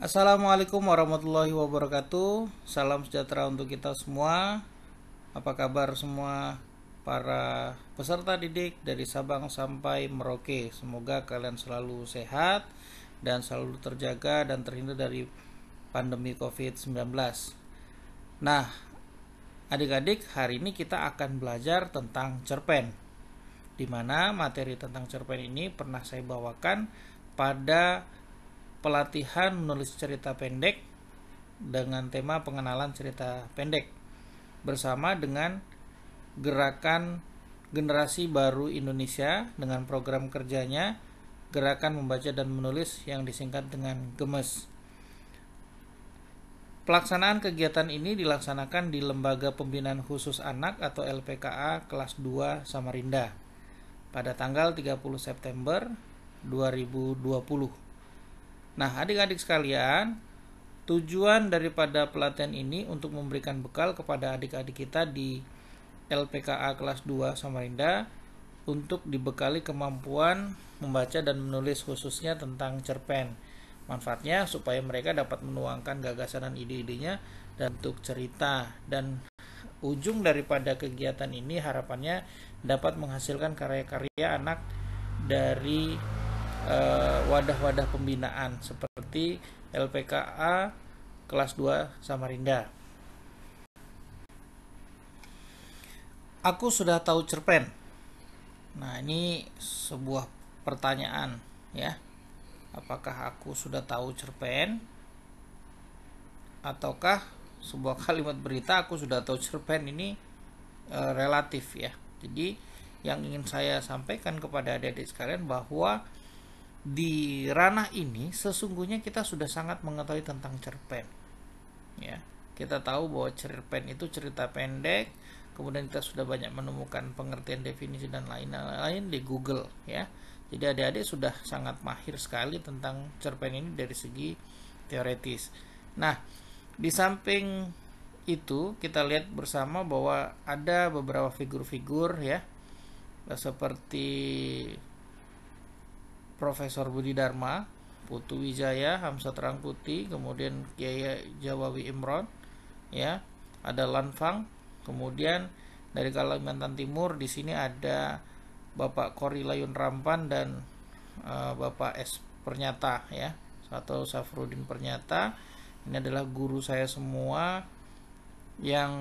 Assalamualaikum warahmatullahi wabarakatuh. Salam sejahtera untuk kita semua. Apa kabar semua para peserta didik dari Sabang sampai Merauke? Semoga kalian selalu sehat dan selalu terjaga dan terhindar dari pandemi COVID-19. Nah, adik-adik, hari ini kita akan belajar tentang cerpen, di mana materi tentang cerpen ini pernah saya bawakan pada pelatihan menulis cerita pendek dengan tema pengenalan cerita pendek bersama dengan gerakan generasi baru Indonesia dengan program kerjanya Gerakan Membaca dan Menulis yang disingkat dengan GEMES. Pelaksanaan kegiatan ini dilaksanakan di Lembaga Pembinaan Khusus Anak atau LPKA kelas 2 Samarinda pada tanggal 30 September 2020. Nah, adik-adik sekalian, tujuan daripada pelatihan ini untuk memberikan bekal kepada adik-adik kita di LPKA kelas 2 Samarinda untuk dibekali kemampuan membaca dan menulis khususnya tentang cerpen. Manfaatnya supaya mereka dapat menuangkan gagasan dan ide-idenya dan untuk cerita, dan ujung daripada kegiatan ini harapannya dapat menghasilkan karya-karya anak dari wadah-wadah pembinaan seperti LPKA kelas 2 Samarinda. Aku sudah tahu cerpen. Nah, ini sebuah pertanyaan ya. Apakah aku sudah tahu cerpen? Ataukah sebuah kalimat berita aku sudah tahu cerpen ini relatif ya. Jadi yang ingin saya sampaikan kepada adik-adik sekalian bahwa di ranah ini sesungguhnya kita sudah sangat mengetahui tentang cerpen ya. Kita tahu bahwa cerpen itu cerita pendek, kemudian kita sudah banyak menemukan pengertian, definisi dan lain-lain di Google ya. Jadi adik-adik sudah sangat mahir sekali tentang cerpen ini dari segi teoritis. Nah, di samping itu kita lihat bersama bahwa ada beberapa figur-figur ya, seperti Profesor Budi Dharma, Putu Wijaya, Hamzat Rangkuti, kemudian Kiai Jawawi Imron, ya, ada Lanfang, kemudian dari Kalimantan Timur di sini ada Bapak Kori Layun Rampan dan Bapak S Pernyata, ya, atau Safrudin Pernyata. Ini adalah guru saya semua yang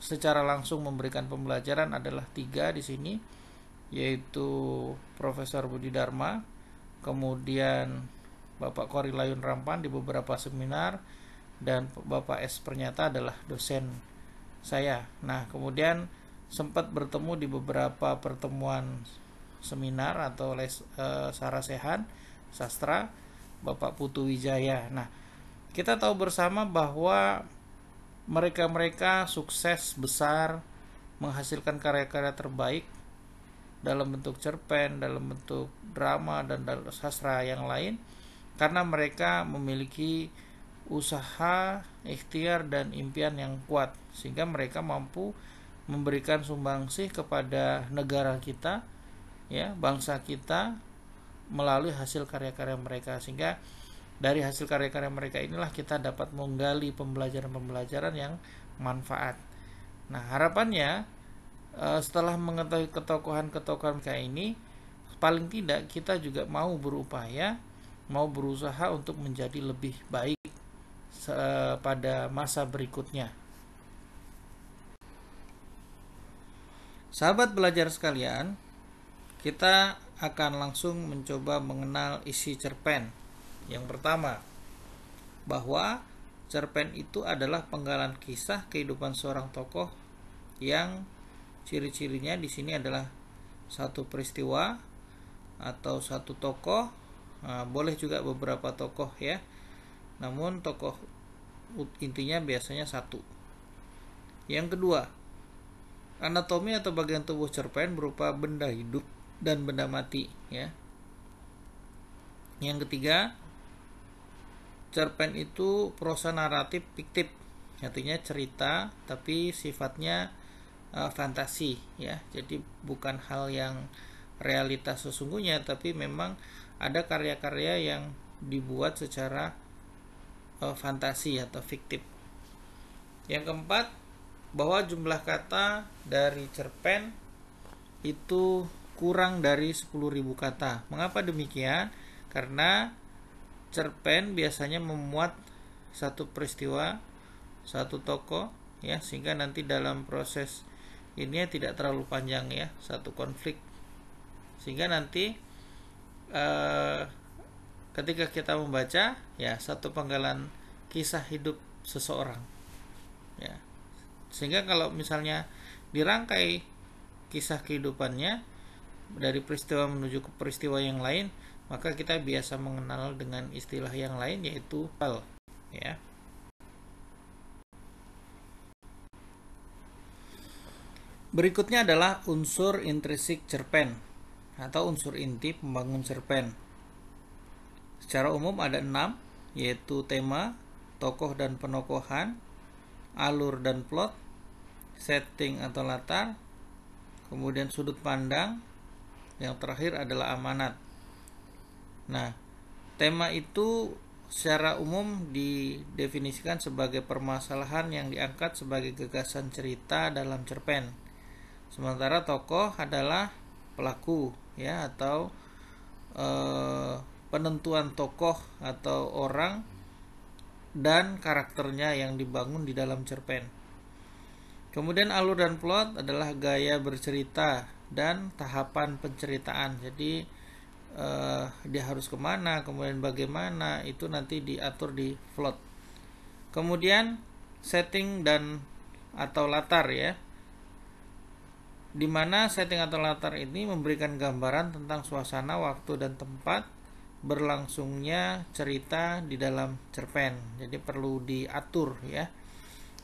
secara langsung memberikan pembelajaran adalah 3 di sini, yaitu Profesor Budi Dharma, kemudian Bapak Kori Layun Rampan di beberapa seminar, dan Bapak S Pernyata adalah dosen saya. Nah, kemudian sempat bertemu di beberapa pertemuan seminar atau les sarasehan sastra Bapak Putu Wijaya. Nah, kita tahu bersama bahwa mereka-mereka sukses besar menghasilkan karya-karya terbaik dalam bentuk cerpen, dalam bentuk drama dan dalam sastra yang lain karena mereka memiliki usaha, ikhtiar dan impian yang kuat sehingga mereka mampu memberikan sumbangsih kepada negara kita ya, bangsa kita melalui hasil karya-karya mereka, sehingga dari hasil karya-karya mereka inilah kita dapat menggali pembelajaran-pembelajaran yang manfaat. Nah, harapannya setelah mengetahui ketokohan-ketokohan mereka ini, paling tidak kita juga mau berupaya, mau berusaha untuk menjadi lebih baik pada masa berikutnya. Sahabat belajar sekalian, kita akan langsung mencoba mengenal isi cerpen. Yang pertama, bahwa cerpen itu adalah penggalan kisah kehidupan seorang tokoh yang ciri-cirinya di sini adalah satu peristiwa atau satu tokoh, boleh juga beberapa tokoh ya. Namun tokoh intinya biasanya satu. Yang kedua, anatomi atau bagian tubuh cerpen berupa benda hidup dan benda mati ya. Yang ketiga, cerpen itu prosa naratif fiktif, artinya cerita tapi sifatnya fantasi ya. Jadi bukan hal yang realitas sesungguhnya, tapi memang ada karya-karya yang dibuat secara fantasi atau fiktif. Yang keempat, bahwa jumlah kata dari cerpen itu kurang dari 10.000 kata. Mengapa demikian? Karena cerpen biasanya memuat satu peristiwa, satu tokoh, ya, sehingga nanti dalam proses ini tidak terlalu panjang, ya, satu konflik, sehingga nanti ketika kita membaca, ya, satu penggalan kisah hidup seseorang, ya, sehingga kalau misalnya dirangkai kisah kehidupannya dari peristiwa menuju ke peristiwa yang lain, maka kita biasa mengenal dengan istilah yang lain, yaitu fal, ya. Berikutnya adalah unsur intrinsik cerpen atau unsur inti pembangun cerpen. Secara umum ada 6, yaitu tema, tokoh dan penokohan, alur dan plot, setting atau latar, kemudian sudut pandang, yang terakhir adalah amanat. Nah, tema itu secara umum didefinisikan sebagai permasalahan yang diangkat sebagai gagasan cerita dalam cerpen. Sementara tokoh adalah pelaku, ya, atau penentuan tokoh atau orang dan karakternya yang dibangun di dalam cerpen. Kemudian alur dan plot adalah gaya bercerita dan tahapan penceritaan. Jadi dia harus kemana, kemudian bagaimana, itu nanti diatur di plot. Kemudian setting dan atau latar, ya, dimana setting atau latar ini memberikan gambaran tentang suasana, waktu, dan tempat berlangsungnya cerita di dalam cerpen. Jadi perlu diatur, ya.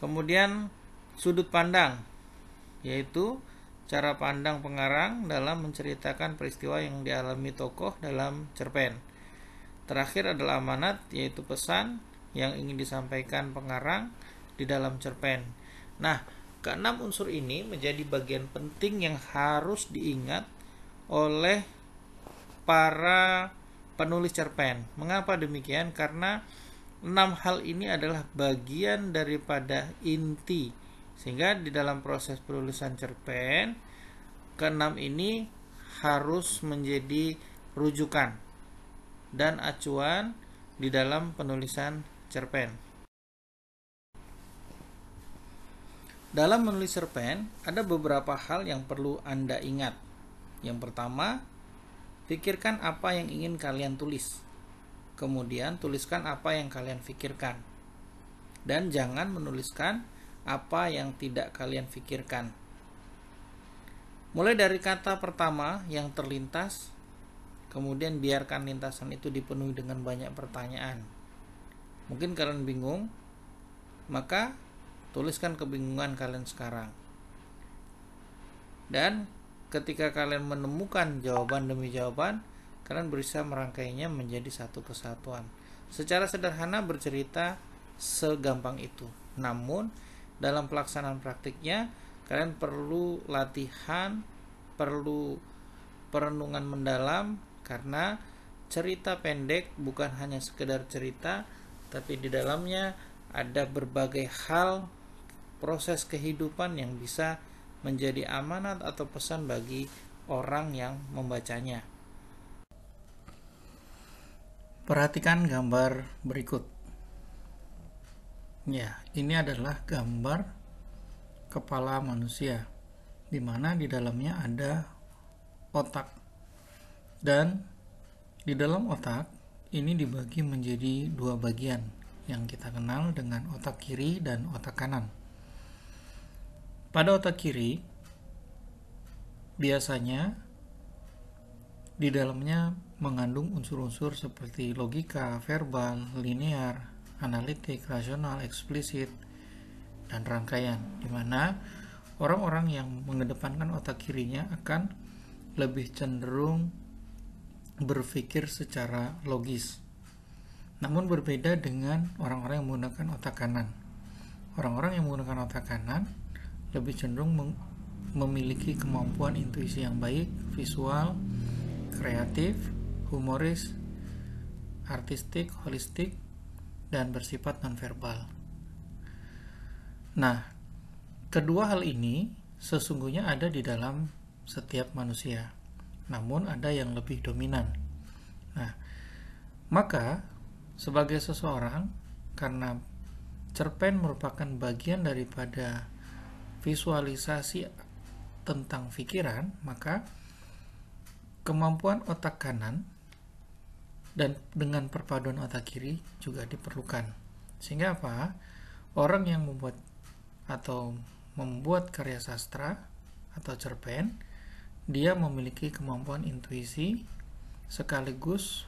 Kemudian sudut pandang, yaitu cara pandang pengarang dalam menceritakan peristiwa yang dialami tokoh dalam cerpen. Terakhir adalah amanat, yaitu pesan yang ingin disampaikan pengarang di dalam cerpen. Nah, keenam unsur ini menjadi bagian penting yang harus diingat oleh para penulis cerpen. Mengapa demikian? Karena 6 hal ini adalah bagian daripada inti, sehingga di dalam proses penulisan cerpen, keenam ini harus menjadi rujukan dan acuan di dalam penulisan cerpen. Dalam menulis cerpen, ada beberapa hal yang perlu Anda ingat. Yang pertama, pikirkan apa yang ingin kalian tulis. Kemudian, tuliskan apa yang kalian pikirkan. Dan jangan menuliskan apa yang tidak kalian pikirkan. Mulai dari kata pertama yang terlintas, kemudian biarkan lintasan itu dipenuhi dengan banyak pertanyaan. Mungkin kalian bingung, maka tuliskan kebingungan kalian sekarang. Dan ketika kalian menemukan jawaban demi jawaban, kalian berusaha merangkainya menjadi satu kesatuan. Secara sederhana bercerita segampang itu. Namun, dalam pelaksanaan praktiknya, kalian perlu latihan, perlu perenungan mendalam, karena cerita pendek bukan hanya sekedar cerita, tapi di dalamnya ada berbagai hal, proses kehidupan yang bisa menjadi amanat atau pesan bagi orang yang membacanya. Perhatikan gambar berikut. Ya, ini adalah gambar kepala manusia, di mana di dalamnya ada otak. Dan di dalam otak ini dibagi menjadi 2 bagian yang kita kenal dengan otak kiri dan otak kanan. Pada otak kiri, biasanya di dalamnya mengandung unsur-unsur seperti logika, verbal, linear, analitik, rasional, eksplisit, dan rangkaian, di mana orang-orang yang mengedepankan otak kirinya akan lebih cenderung berpikir secara logis. Namun berbeda dengan orang-orang yang menggunakan otak kanan. Orang-orang yang menggunakan otak kanan lebih cenderung memiliki kemampuan intuisi yang baik, visual, kreatif, humoris, artistik, holistik, dan bersifat nonverbal. Nah, kedua hal ini sesungguhnya ada di dalam setiap manusia, namun ada yang lebih dominan. Nah, maka sebagai seseorang, karena cerpen merupakan bagian daripada visualisasi tentang pikiran, maka kemampuan otak kanan dan dengan perpaduan otak kiri juga diperlukan. Sehingga apa? Orang yang membuat karya sastra atau cerpen, dia memiliki kemampuan intuisi sekaligus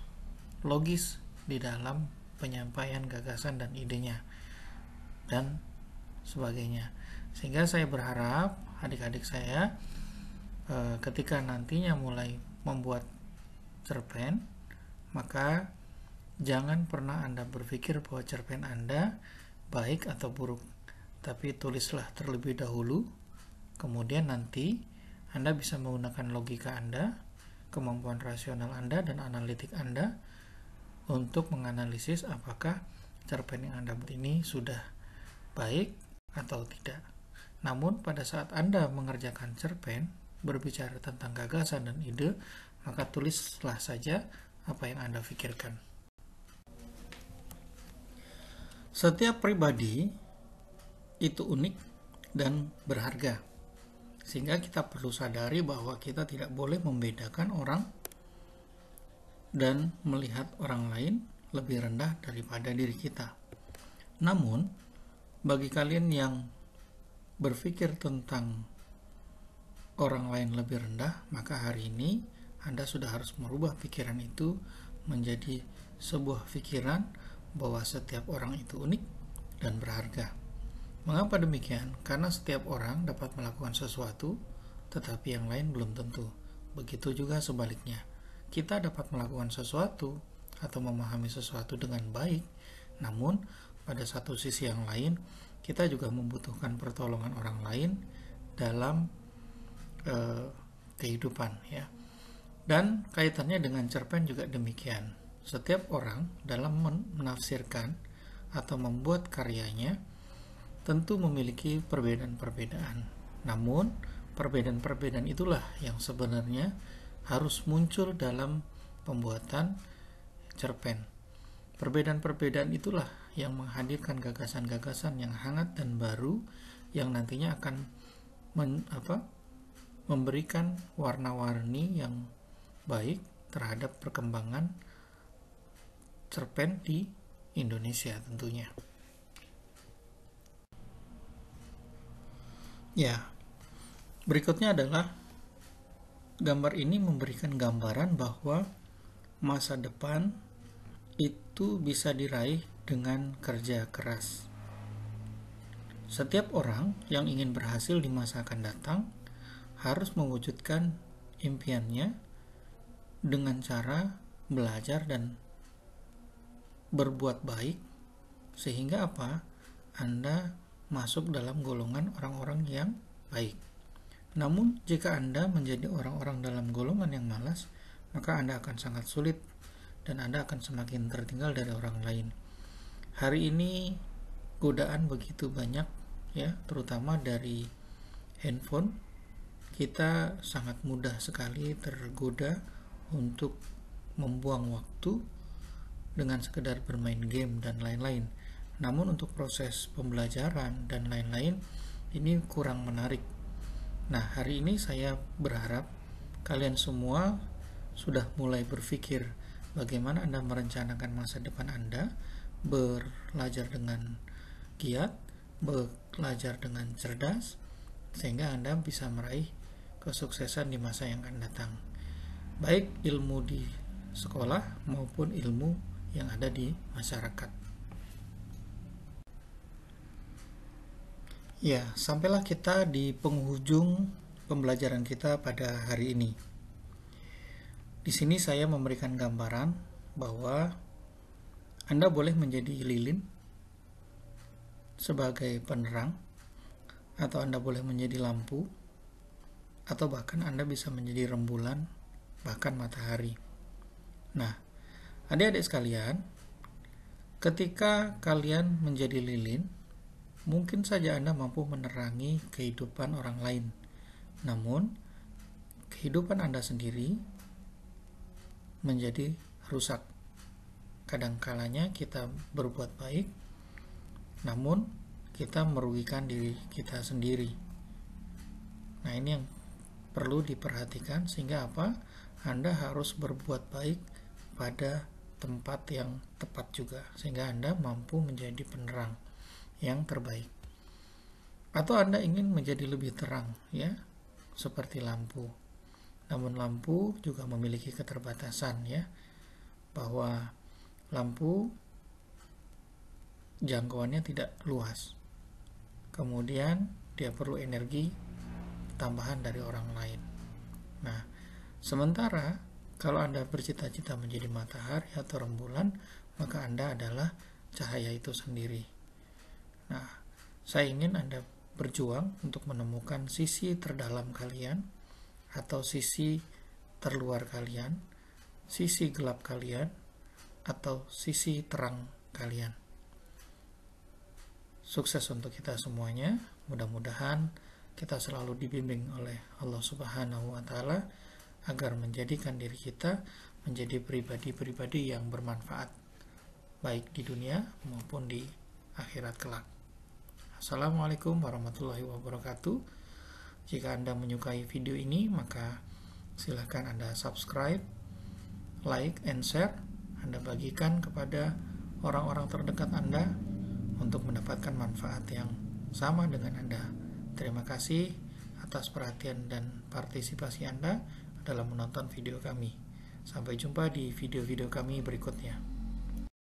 logis di dalam penyampaian gagasan dan idenya dan sebagainya. Sehingga saya berharap adik-adik saya ketika nantinya mulai membuat cerpen, maka jangan pernah Anda berpikir bahwa cerpen Anda baik atau buruk, tapi tulislah terlebih dahulu, kemudian nanti Anda bisa menggunakan logika Anda, kemampuan rasional Anda, dan analitik Anda untuk menganalisis apakah cerpen yang Anda buat ini sudah baik atau tidak. Namun pada saat Anda mengerjakan cerpen, berbicara tentang gagasan dan ide, maka tulislah saja apa yang Anda pikirkan. Setiap pribadi itu unik dan berharga, sehingga kita perlu sadari bahwa kita tidak boleh membedakan orang dan melihat orang lain lebih rendah daripada diri kita. Namun, bagi kalian yang berpikir tentang orang lain lebih rendah, maka hari ini Anda sudah harus merubah pikiran itu menjadi sebuah pikiran bahwa setiap orang itu unik dan berharga. Mengapa demikian? Karena setiap orang dapat melakukan sesuatu, tetapi yang lain belum tentu. Begitu juga sebaliknya. Kita dapat melakukan sesuatu atau memahami sesuatu dengan baik, namun pada satu sisi yang lain, kita juga membutuhkan pertolongan orang lain dalam kehidupan, ya. Dan kaitannya dengan cerpen juga demikian. Setiap orang dalam menafsirkan atau membuat karyanya tentu memiliki perbedaan-perbedaan. Namun, perbedaan-perbedaan itulah yang sebenarnya harus muncul dalam pembuatan cerpen. Perbedaan-perbedaan itulah yang menghadirkan gagasan-gagasan yang hangat dan baru yang nantinya akan memberikan warna-warni yang baik terhadap perkembangan cerpen di Indonesia tentunya. Ya, berikutnya adalah gambar ini memberikan gambaran bahwa masa depan itu bisa diraih dengan kerja keras. Setiap orang yang ingin berhasil di masa akan datang harus mewujudkan impiannya dengan cara belajar dan berbuat baik, sehingga apa? Anda masuk dalam golongan orang-orang yang baik. Namun, jika Anda menjadi orang-orang dalam golongan yang malas, maka Anda akan sangat sulit dan Anda akan semakin tertinggal dari orang lain. Hari ini godaan begitu banyak, ya, terutama dari handphone. Kita sangat mudah sekali tergoda untuk membuang waktu dengan sekedar bermain game dan lain-lain. Namun untuk proses pembelajaran dan lain-lain ini kurang menarik. Nah, hari ini saya berharap kalian semua sudah mulai berpikir bagaimana Anda merencanakan masa depan Anda, belajar dengan giat, belajar dengan cerdas, sehingga Anda bisa meraih kesuksesan di masa yang akan datang. Baik ilmu di sekolah maupun ilmu yang ada di masyarakat. Ya, sampailah kita di penghujung pembelajaran kita pada hari ini. Di sini saya memberikan gambaran bahwa Anda boleh menjadi lilin sebagai penerang, atau Anda boleh menjadi lampu, atau bahkan Anda bisa menjadi rembulan, bahkan matahari. Nah, adik-adik sekalian, Ketika kalian menjadi lilin, mungkin saja Anda mampu menerangi kehidupan orang lain. Namun, kehidupan Anda sendiri menjadi rusak. Kadang-kalanya kita berbuat baik, namun kita merugikan diri kita sendiri. Nah, ini yang perlu diperhatikan, sehingga apa? Anda harus berbuat baik pada tempat yang tepat juga, sehingga Anda mampu menjadi penerang yang terbaik. Atau Anda ingin menjadi lebih terang, ya, seperti lampu. Namun lampu juga memiliki keterbatasan, ya, bahwa lampu jangkauannya tidak luas. Kemudian dia perlu energi tambahan dari orang lain. Nah, sementara kalau Anda bercita-cita menjadi matahari atau rembulan, maka Anda adalah cahaya itu sendiri. Nah, saya ingin Anda berjuang untuk menemukan sisi terdalam kalian atau sisi terluar kalian, sisi gelap kalian atau sisi terang kalian. Sukses untuk kita semuanya. Mudah-mudahan kita selalu dibimbing oleh Allah Subhanahu wa Ta'ala agar menjadikan diri kita menjadi pribadi-pribadi yang bermanfaat, baik di dunia maupun di akhirat kelak. Assalamualaikum warahmatullahi wabarakatuh. Jika Anda menyukai video ini, maka silahkan Anda subscribe, like, and share. Anda bagikan kepada orang-orang terdekat Anda untuk mendapatkan manfaat yang sama dengan Anda. Terima kasih atas perhatian dan partisipasi Anda dalam menonton video kami. Sampai jumpa di video-video kami berikutnya.